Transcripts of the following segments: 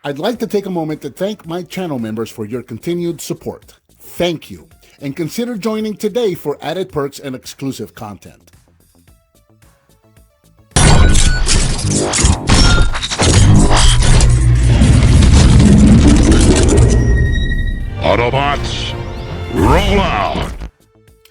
I'd like to take a moment to thank my channel members for your continued support. Thank you, and consider joining today for added perks and exclusive content. Autobots, roll out!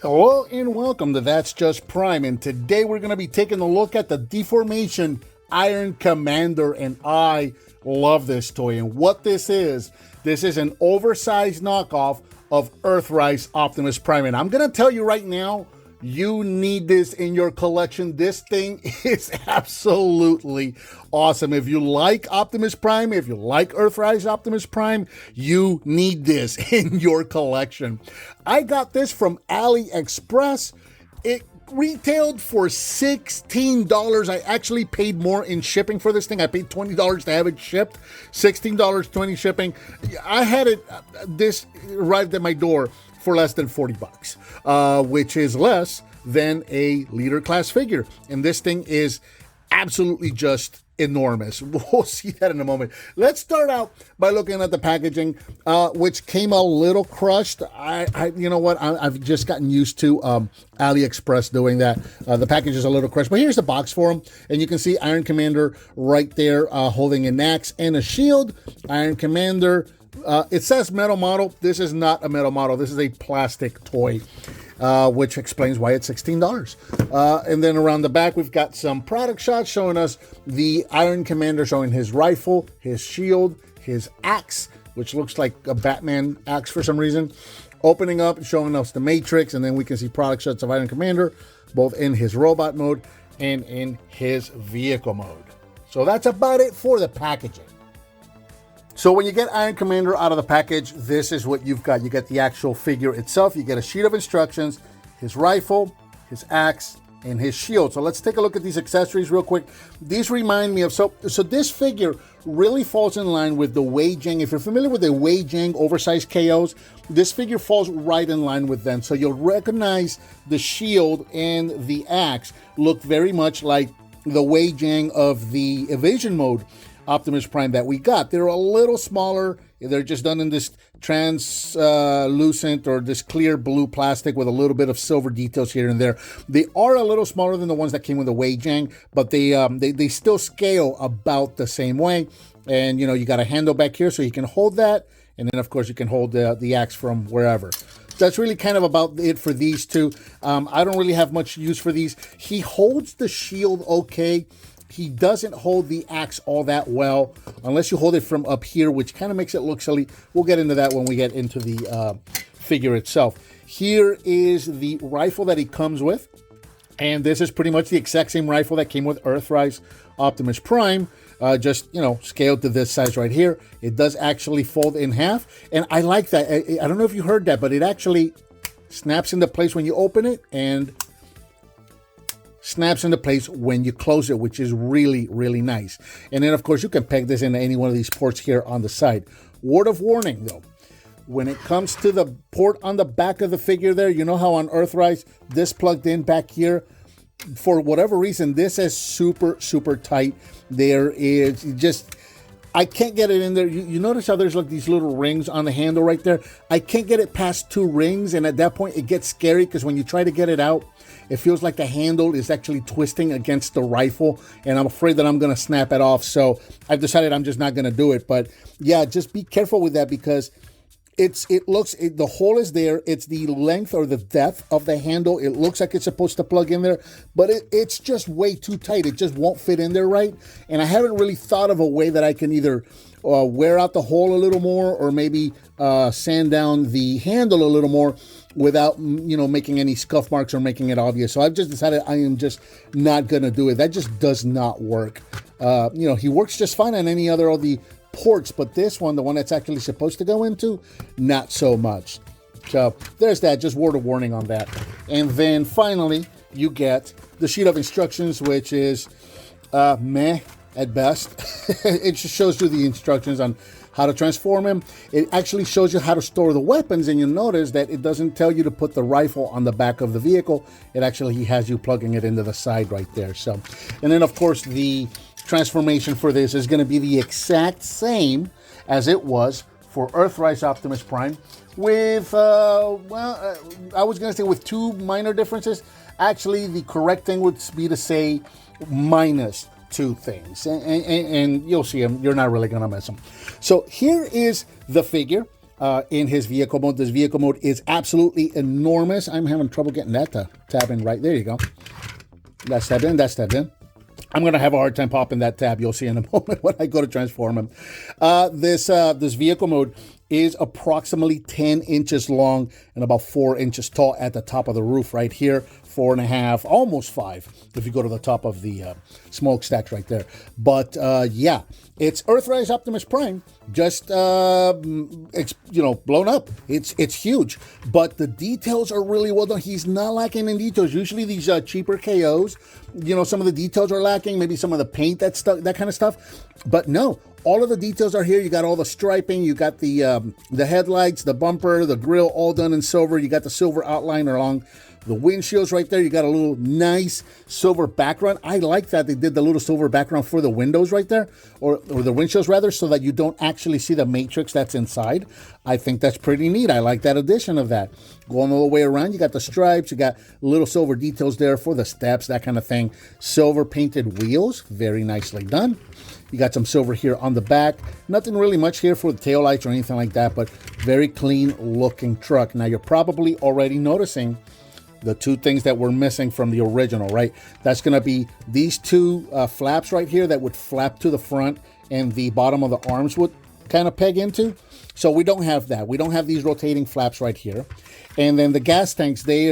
Hello and welcome to That's Just Prime, and today we're going to be taking a look at the Deformation Iron Commander, and I love this toy. And what this is an oversized knockoff of Earthrise Optimus Prime, and I'm going to tell you right now, you need this in your collection. This thing is absolutely awesome. If you like Optimus Prime, if you like Earthrise Optimus Prime, you need this in your collection. I got this from AliExpress. It retailed for $16. I actually paid more in shipping for this thing. I paid $20 to have it shipped, $16, 20 shipping. I had it, this arrived at my door for less than 40 bucks, which is less than a leader class figure. And this thing is absolutely just enormous. We'll see that in a moment. Let's start out by looking at the packaging, which came a little crushed. You know what? I've just gotten used to AliExpress doing that. The package is a little crushed, but here's the box for them. And you can see Iron Commander right there holding an axe and a shield. Iron Commander, it says metal model. This is not a metal model. This is a plastic toy, which explains why it's $16. And then around the back, we've got some product shots showing us the Iron Commander, showing his rifle, his shield, his axe, which looks like a Batman axe for some reason, opening up, showing us the Matrix, and then we can see product shots of Iron Commander, both in his robot mode and in his vehicle mode. So that's about it for the packaging. So when you get Iron Commander out of the package, this is what you've got. You get the actual figure itself. You get a sheet of instructions, his rifle, his axe, and his shield. So let's take a look at these accessories real quick. These remind me of, so this figure really falls in line with the Wei Jing. If you're familiar with the Wei Jing oversized KOs, this figure falls right in line with them. So you'll recognize the shield and the axe look very much like the Wei Jing of the Evasion mode Optimus Prime that we got. They're a little smaller. They're just done in this translucent or this clear blue plastic with a little bit of silver details here and there. They are a little smaller than the ones that came with the Wei Jing, but they still scale about the same way. And you know, you got a handle back here so you can hold that, and then of course you can hold the axe from wherever. That's really kind of about it for these two. I don't really have much use for these. He holds the shield okay. He doesn't hold the axe all that well, unless you hold it from up here, which kind of makes it look silly. We'll get into that when we get into the figure itself. Here is the rifle that he comes with, and this is pretty much the exact same rifle that came with Earthrise Optimus Prime, just, you know, scaled to this size right here. It does actually fold in half, and I like that. I don't know if you heard that, but it actually snaps into place when you open it, and snaps into place when you close it, which is really, really nice. And then, of course, you can peg this into any one of these ports here on the side. Word of warning, though. When it comes to the port on the back of the figure there, you know how on Earthrise, this plugged in back here, for whatever reason, this is super, super tight. There is just, I can't get it in there. You notice how there's like these little rings on the handle right there? I can't get it past 2 rings, and at that point, it gets scary because when you try to get it out, it feels like the handle is actually twisting against the rifle, and I'm afraid that I'm going to snap it off. So I've decided I'm just not going to do it. But yeah, just be careful with that because the hole is there. It's the length or the depth of the handle. It looks like it's supposed to plug in there, but it's just way too tight. It just won't fit in there right. And I haven't really thought of a way that I can either wear out the hole a little more or maybe sand down the handle a little more without, you know, making any scuff marks or making it obvious. So I've just decided I am just not going to do it. That just does not work. You know, he works just fine on any other of the ports, but this one, the one that's actually supposed to go into, not so much. So there's that, just word of warning on that. And then finally, you get the sheet of instructions, which is meh at best. It just shows you the instructions on how to transform him. It actually shows you how to store the weapons, and you'll notice that it doesn't tell you to put the rifle on the back of the vehicle. It actually has you plugging it into the side right there. And then of course the transformation for this is going to be the exact same as it was for Earthrise Optimus Prime with, I was going to say with 2 minor differences. Actually, the correct thing would be to say minus 2 things. And you'll see them. You're not really going to miss them. So here is the figure in his vehicle mode. This vehicle mode is absolutely enormous. I'm having trouble getting that to tab in right. There you go. That's tabbed in. That's tabbed in. I'm going to have a hard time popping that tab. You'll see in a moment when I go to transform him. This vehicle mode is approximately 10 inches long and about 4 inches tall at the top of the roof right here. 4.5, almost 5 if you go to the top of the smokestacks right there. But yeah, it's Earthrise Optimus Prime, just blown up. It's huge, but the details are really well done. He's not lacking in details. Usually these cheaper KOs, some of the details are lacking, maybe some of the paint that's stuck, that kind of stuff. But no, all of the details are here. You got all the striping, you got the headlights, the bumper, the grille, all done in silver. You got the silver outline along the windshields right there. You got a little nice silver background. I like that they did the little silver background for the windows right there, or the windshields rather, so that you don't actually see the matrix that's inside. I think that's pretty neat. I like that addition of that. Going all the way around, you got the stripes, you got little silver details there for the steps, that kind of thing. Silver painted wheels, very nicely done. You got some silver here on the back. Nothing really much here for the taillights or anything like that, but very clean looking truck. Now you're probably already noticing the 2 things that were missing from the original, right? That's going to be these 2 flaps right here that would flap to the front and the bottom of the arms would kind of peg into. So we don't have that. We don't have these rotating flaps right here. And then the gas tanks, they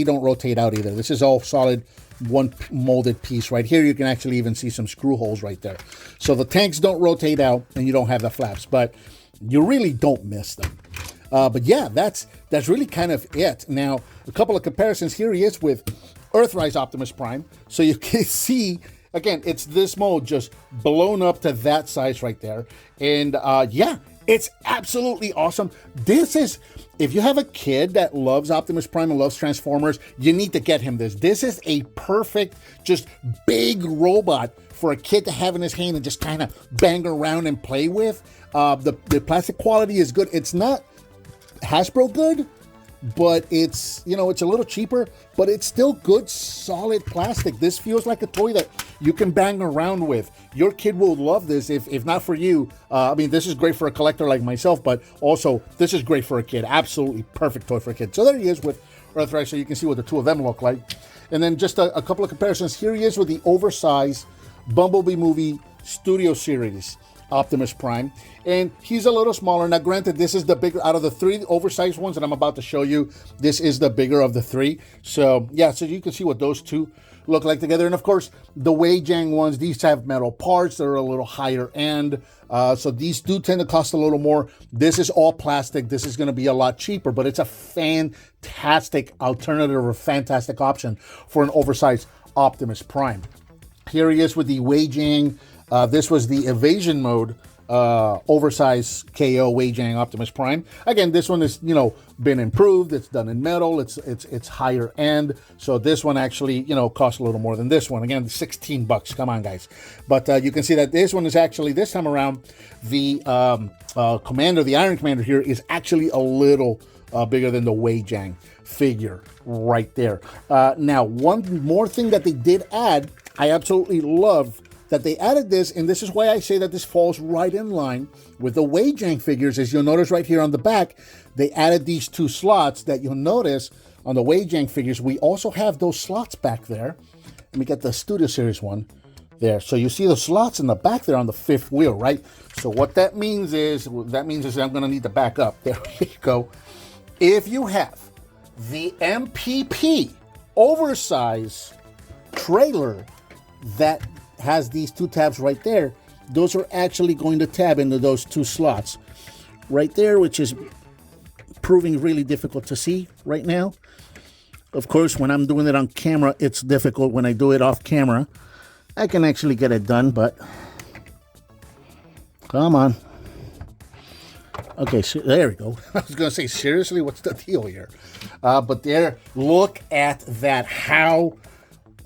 don't rotate out either. This is all solid, one molded piece right here. You can actually even see some screw holes right there. So the tanks don't rotate out and you don't have the flaps, but you really don't miss them. But yeah, that's really kind of it. Now, a couple of comparisons. Here he is with Earthrise Optimus Prime. So you can see, again, it's this mold just blown up to that size right there. And yeah, it's absolutely awesome. This is, if you have a kid that loves Optimus Prime and loves Transformers, you need to get him this. This is a perfect, just big robot for a kid to have in his hand and just kind of bang around and play with. The plastic quality is good. It's not Hasbro good, but it's, it's a little cheaper, but it's still good, solid plastic. This feels like a toy that you can bang around with. Your kid will love this, if not for you. I mean, this is great for a collector like myself, but also this is great for a kid. Absolutely perfect toy for a kid. So there he is with Earthrise, so you can see what the 2 of them look like. And then just a couple of comparisons. Here he is with the Oversize Bumblebee Movie Studio Series Optimus Prime, and he's a little smaller. Now granted, this is the bigger out of the 3 oversized ones that I'm about to show you. This is the bigger of the 3. So yeah, so you can see what those 2 look like together. And of course, the Weijang ones, these have metal parts. They're a little higher end, so these do tend to cost a little more. This is all plastic. This is going to be a lot cheaper, but it's a fantastic alternative or fantastic option for an oversized Optimus Prime. Here he is with the Weijang. This was the evasion mode, Oversize KO Weijang Optimus Prime. Again, this one is, been improved. It's done in metal. It's higher end. So this one actually, costs a little more than this one. Again, $16. Come on, guys. But you can see that this one is actually, this time around, the Commander, the Iron Commander here is actually a little bigger than the Weijang figure right there. Now, one more thing that they did add, I absolutely love that they added this, and this is why I say that this falls right in line with the Weijang figures. As you'll notice right here on the back, they added these 2 slots that you'll notice on the Weijang figures. We also have those slots back there. Let me get the Studio Series one there. So you see the slots in the back there on the 5th wheel, right? So what that means is, I'm going to need to back up. There you go. If you have the MPP Oversize trailer that has these 2 tabs right there, those are actually going to tab into those 2 slots right there, which is proving really difficult to see right now. Of course, when I'm doing it on camera, it's difficult. When I do it off camera, I can actually get it done, but come on. Okay, so there we go. I was going to say, seriously, what's the deal here? But there, look at that. How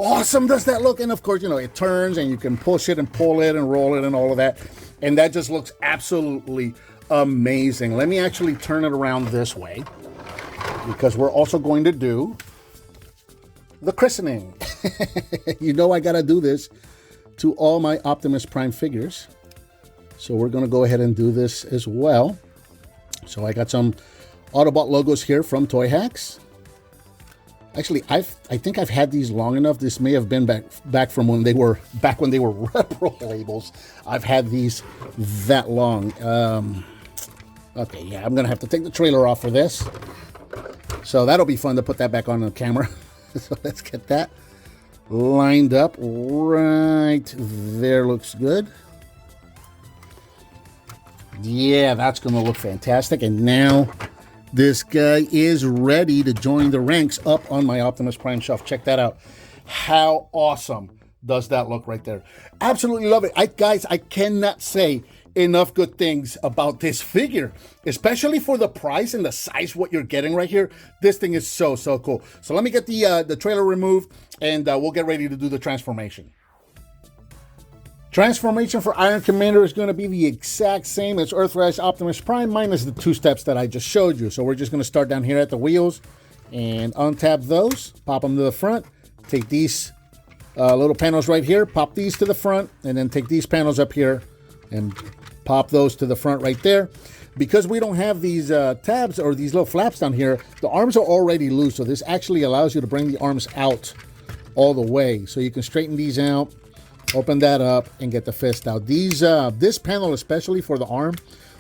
awesome does that look? And of course, you know, it turns and you can push it and pull it and roll it and all of that. And that just looks absolutely amazing. Let me actually turn it around this way because we're also going to do the christening. You know I got to do this to all my Optimus Prime figures. So we're going to go ahead and do this as well. So I got some Autobot logos here from Toy Hacks. Actually, I think I've had these long enough. This may have been back from when they were retro labels. I've had these that long. Okay, yeah, I'm gonna have to take the trailer off for this. So that'll be fun to put that back on the camera. So let's get that lined up right there. Looks good. Yeah, that's gonna look fantastic. And now this guy is ready to join the ranks up on my Optimus Prime shelf. Check that out. How awesome does that look right there? Absolutely love it. Guys, I cannot say enough good things about this figure, especially for the price and the size what you're getting right here. This thing is so cool. So let me get the trailer removed and we'll get ready to do the transformation. Transformation for Iron Commander is going to be the exact same as Earthrise Optimus Prime, minus the 2 steps that I just showed you. So we're just going to start down here at the wheels and untap those, pop them to the front, take these little panels right here, pop these to the front, and then take these panels up here and pop those to the front right there. Because we don't have these tabs or these little flaps down here, the arms are already loose. So this actually allows you to bring the arms out all the way. So you can straighten these out, open that up, and get the fist out. This panel, especially for the arm,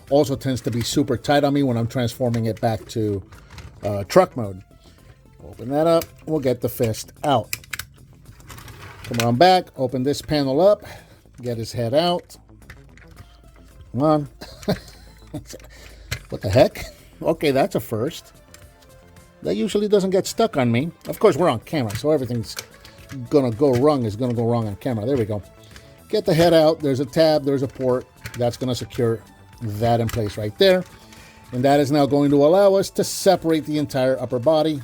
also tends to be super tight on me when I'm transforming it back to truck mode. Open that up, we'll get the fist out. Come on back, open this panel up, get his head out. Come on. What the heck? Okay, that's a first. That usually doesn't get stuck on me. Of course, we're on camera, so everything's gonna go wrong on camera. There we go. Get the head out. There's a tab, there's a port. That's gonna secure that in place right there. And that is now going to allow us to separate the entire upper body.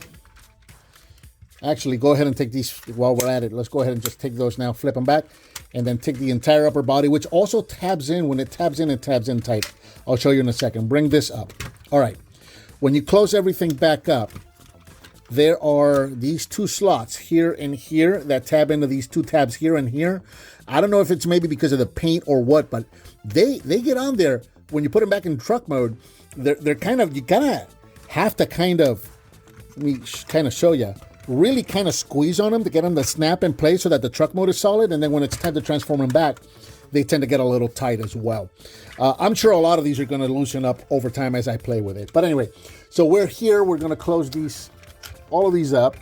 Actually, go ahead and take these while we're at it. Let's go ahead and just take those now, flip them back, and then take the entire upper body, which also tabs in. When it tabs in tight. I'll show you in a second. Bring this up. All right. When you close everything back up, there are these 2 slots here and here that tab into these 2 tabs here and here. I don't know if it's maybe because of the paint or what, but they get on there. When you put them back in truck mode, they're kind of, you gotta have to kind of, let me kind of show you, really kind of squeeze on them to get them to snap in place so that the truck mode is solid. And then when it's time to transform them back, they tend to get a little tight as well. I'm sure a lot of these are going to loosen up over time as I play with it. But anyway, so we're here. We're going to close all of these up,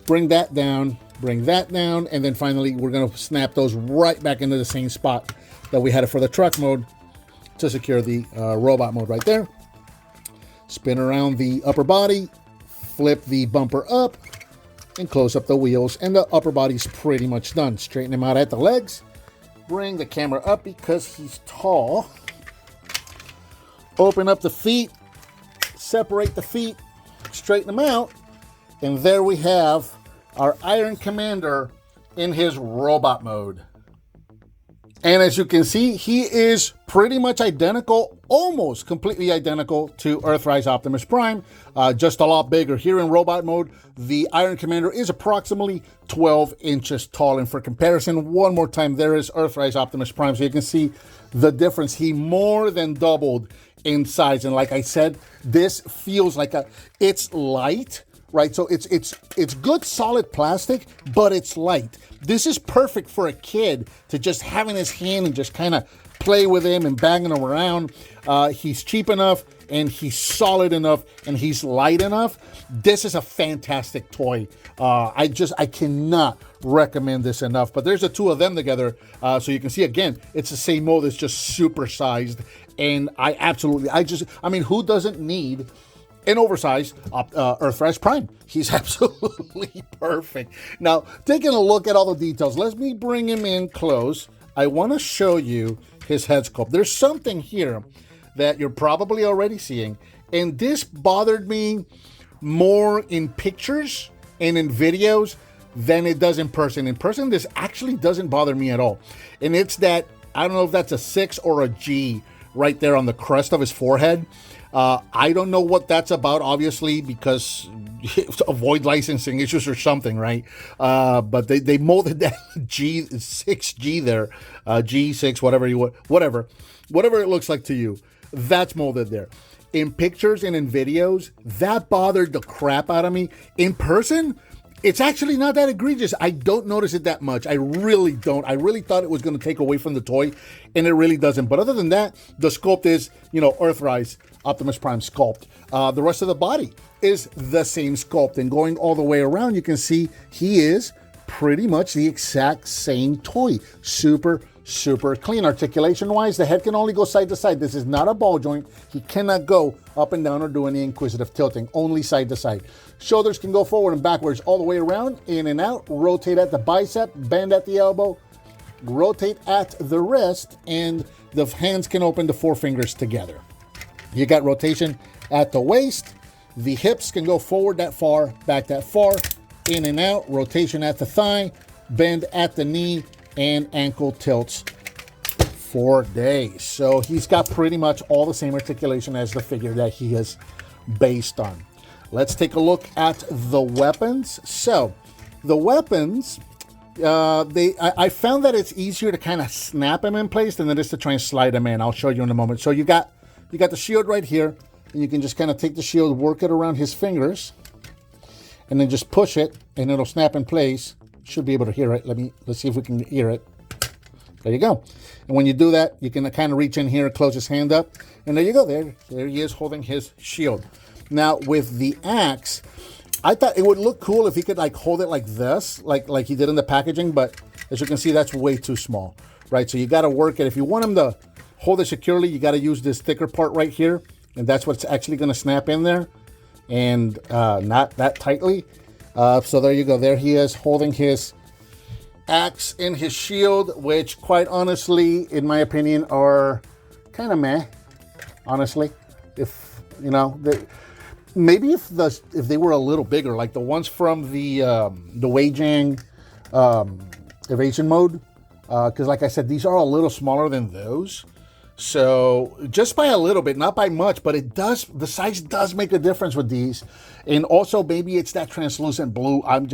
bring that down, and then finally we're going to snap those right back into the same spot that we had it for the truck mode to secure the robot mode right there. Spin around the upper body, flip the bumper up, and close up the wheels, and the upper body's pretty much done. Straighten him out at the legs, bring the camera up because he's tall, open up the feet, separate the feet, straighten them out, and there we have our Iron Commander in his robot mode. And as you can see, he is pretty much identical, almost completely identical to Earthrise Optimus Prime, just a lot bigger. Here in robot mode, the Iron Commander is approximately 12 inches tall. And for comparison, one more time, there is Earthrise Optimus Prime. So you can see the difference. He more than doubled in size. And like I said, this feels like it's light, right? So it's good solid plastic, but it's light. This is perfect for a kid to just have in his hand and just kind of play with him and banging him around. He's cheap enough and he's solid enough and he's light enough. This is a fantastic toy. I cannot recommend this enough. But there's the 2 of them together. So you can see, again, it's the same mold. It's just super sized. And I mean, who doesn't need an oversized Earthrise Prime? He's absolutely perfect. Now, taking a look at all the details, let me bring him in close. I want to show you his head sculpt. There's something here that you're probably already seeing, and this bothered me more in pictures and in videos than it does in person. In person, this actually doesn't bother me at all. And it's that, I don't know if that's a 6 or a G right there on the crest of his forehead. I don't know what that's about, obviously, because avoid licensing issues or something, right? But they molded that G6G there, G6, whatever it looks like to you, that's molded there. In pictures and in videos, that bothered the crap out of me. In person, it's actually not that egregious. I don't notice it that much. I really don't. I really thought it was going to take away from the toy, and it really doesn't. But other than that, the sculpt is, Earthrise Optimus Prime sculpt. The rest of the body is the same sculpt. And going all the way around, you can see he is pretty much the exact same toy. Super clean. Articulation-wise, the head can only go side to side. This is not a ball joint. He cannot go up and down or do any inquisitive tilting, only side to side. Shoulders can go forward and backwards all the way around, in and out, rotate at the bicep, bend at the elbow, rotate at the wrist, and the hands can open the 4 fingers together. You got rotation at the waist. The hips can go forward that far, back that far, in and out, rotation at the thigh, bend at the knee, and ankle tilts for days. So he's got pretty much all the same articulation as the figure that he is based on. Let's take a look at the weapons. So the weapons, I found that it's easier to kind of snap them in place than it is to try and slide them in. I'll show you in a moment. So you got the shield right here, and you can just kind of take the shield, work it around his fingers, and then just push it, and it'll snap in place. Should be able to hear it. Let's see if we can hear it. There you go. And when you do that, you can kind of reach in here and close his hand up. And there you go. There he is holding his shield. Now, with the axe, I thought it would look cool if he could hold it like this, like he did in the packaging. But as you can see, that's way too small, right? So you got to work it. If you want him to hold it securely, you got to use this thicker part right here. And that's what's actually going to snap in there, and not that tightly. So there you go. There he is holding his axe and his shield, which quite honestly, in my opinion, are kind of meh, honestly. If, maybe if they were a little bigger, like the ones from the Wei-Jang evasion mode, because like I said, these are a little smaller than those. So just by a little bit, not by much, but the size does make a difference with these. And also maybe it's that translucent blue. I'm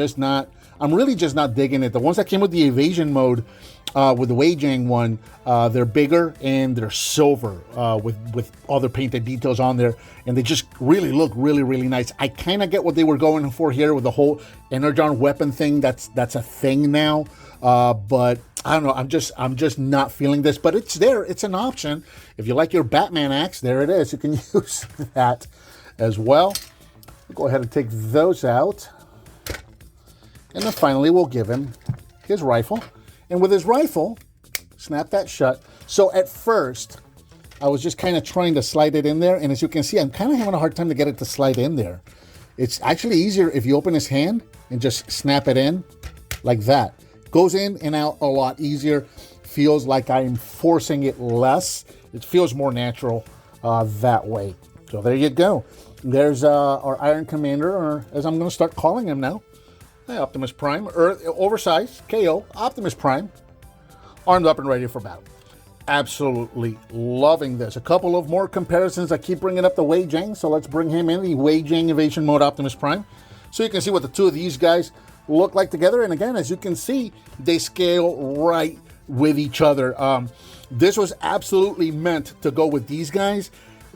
really just not digging it. The ones that came with the evasion mode, with the Wei-Jang one, they're bigger and they're silver, with all the painted details on there. And they just really look really nice. I kind of get what they were going for here with the whole Energon weapon thing. That's a thing now. But I don't know. I'm just not feeling this, but it's there. It's an option. If you like your Batman axe, there it is. You can use that as well. We'll go ahead and take those out. And then finally, we'll give him his rifle. And with his rifle, snap that shut. So at first, I was just kind of trying to slide it in there. And as you can see, I'm kind of having a hard time to get it to slide in there. It's actually easier if you open his hand and just snap it in like that. Goes in and out a lot easier. Feels like I'm forcing it less. It feels more natural that way. So there you go. There's our Iron Commander, or as I'm going to start calling him now. Hey, Optimus Prime, Oversize, KO, Optimus Prime, armed up and ready for battle. Absolutely loving this. A couple of more comparisons. I keep bringing up the Wei-Jang, so let's bring him in, the Wei-Jang Evasion Mode Optimus Prime. So you can see what the two of these guys look like together. And again, as you can see, they scale right with each other. This was absolutely meant to go with these guys.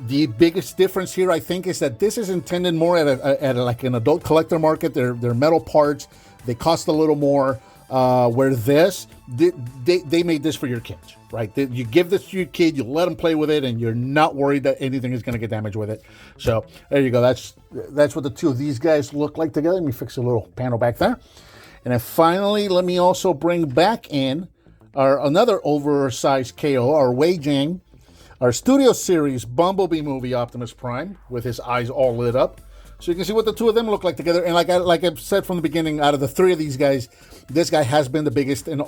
The biggest difference here, I think, is that this is intended more at like an adult collector market. They're metal parts. They cost a little more. Where this, they made this for your kids, right? You give this to your kid, you let them play with it, and you're not worried that anything is going to get damaged with it. So there you go. That's what the two of these guys look like together. Let me fix a little panel back there. And then finally, let me also bring back in another oversized KO, our Wei-Jang, our Studio Series Bumblebee movie Optimus Prime, with his eyes all lit up. So you can see what the two of them look like together. And like I've said from the beginning, out of the three of these guys, this guy has been the biggest in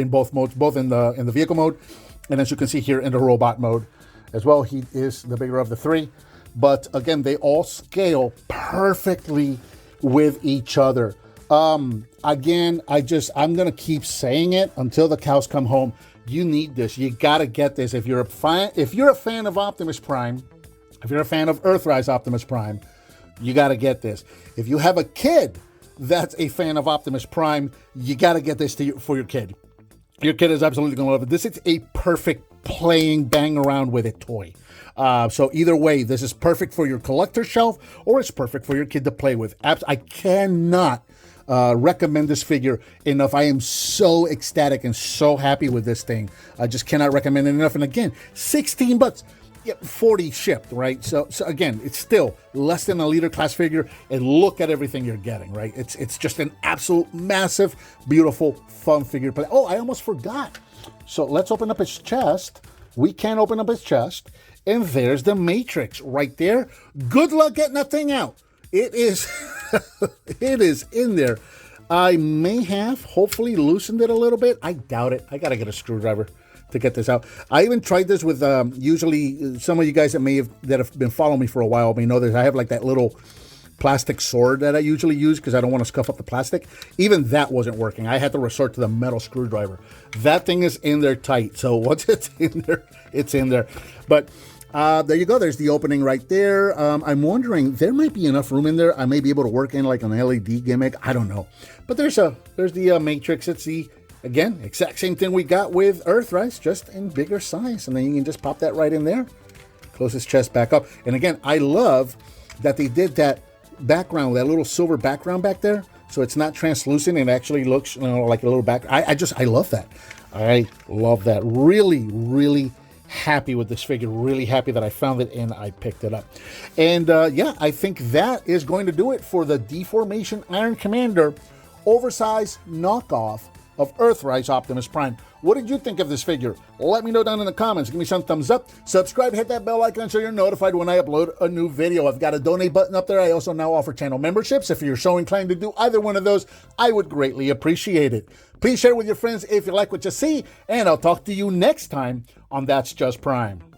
both modes, both in the vehicle mode, and as you can see here in the robot mode as well. He is the bigger of the three. But again, they all scale perfectly with each other. Again, I'm going to keep saying it until the cows come home. You need this. You got to get this. If you're a fan of Optimus Prime, if you're a fan of Earthrise Optimus Prime, you got to get this. If you have a kid that's a fan of Optimus Prime, you got to get this for your kid. Your kid is absolutely going to love it. This is a perfect playing, bang around with it toy. So either way, this is perfect for your collector shelf, or it's perfect for your kid to play with. I cannot recommend this figure enough. I am so ecstatic and so happy with this thing. I just cannot recommend it enough. And again, 16 bucks. Yeah, 40 shipped, right? So again, it's still less than a leader class figure, and look at everything you're getting, right? It's just an absolute massive, beautiful, fun figure to play. Oh, I almost forgot. So let's open up his chest. We can open up his chest, and there's the Matrix right there. Good luck getting that thing out. It is, it is in there. I may have hopefully loosened it a little bit. I doubt it. I gotta get a screwdriver to get this out. I even tried this with usually some of you guys that have been following me for a while may know that I have like that little plastic sword that I usually use because I don't want to scuff up the plastic. Even that wasn't working. I had to resort to the metal screwdriver. That thing is in there tight. So once it's in there, it's in there. But there you go. There's the opening right there. I'm wondering, there might be enough room in there. I may be able to work in like an LED gimmick. I don't know. But there's the Matrix. It's the, again, exact same thing we got with Earthrise, just in bigger size. And then you can just pop that right in there. Close his chest back up. And again, I love that they did that background, that little silver background back there. So it's not translucent. It actually looks, like a little back. I love that. I love that. Really, really happy with this figure. Really happy that I found it and I picked it up. And yeah, I think that is going to do it for the Deformation Iron Commander oversized knockoff of Earthrise Optimus Prime. What did you think of this figure? Let me know down in the comments. Give me some thumbs up. Subscribe, hit that bell icon so you're notified when I upload a new video. I've got a donate button up there. I also now offer channel memberships. If you're so inclined to do either one of those, I would greatly appreciate it. Please share with your friends if you like what you see, and I'll talk to you next time on That's Just Prime.